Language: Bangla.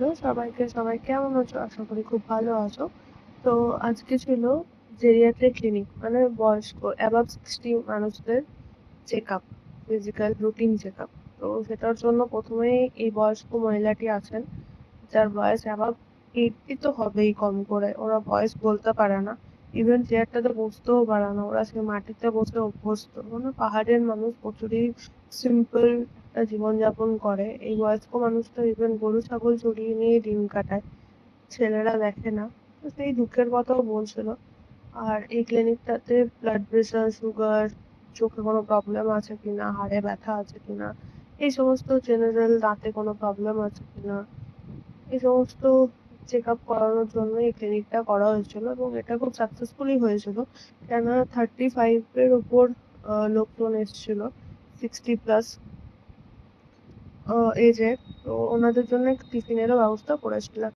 হ্যালো সবাই কেমন আছো? আশা করি খুব ভালো আছো। তো আজকে ছিল জেরিয়াট্রিক ক্লিনিক মানে বয়স্ক অ্যাবাভ 60 মানুষদের চেকআপ, ফিজিক্যাল রুটিন চেকআপ। তো সেটার জন্য প্রথমেই এই বয়স্ক মহিলাটি আছেন যার বয়স অ্যাবাভ 80 তো হবেই কম করে। ওরা বয়স বলতে পারে না। ইভেন চেয়ারটাতে বসতেও পারে না। ওরা সে মাটিতে বসে অভ্যস্ত। মানে পাহাড়ের মানুষ প্রচুরই সিম্পল একটা জীবনযাপন করে। এই বয়স্ক মানুষটা ইভেন গরু ছাগল চড়িয়ে নিয়ে দিন কাটায়। ছেলেরা দেখে না। তো সেই দুঃখের কথাও বলছিল। আর এই ক্লিনিকটাতে ব্লাড প্রেশার, সুগার, চোখে কোনো প্রবলেম আছে কিনা, হাড়ে ব্যথা আছে কিনা, এই সমস্ত জেনারেল দাঁতে কোনো প্রবলেম আছে কিনা, এই সমস্ত চেকআপ করানোর জন্য এই ক্লিনিকটা করা হয়েছিল এবং এটা খুব সাকসেসফুলি হয়েছিল। কেননা 35 এর উপর লোকজন এসেছিল, 60 প্লাস এজের। তো ওনাদের জন্য টিফিনেরও ব্যবস্থা করেছিলাম।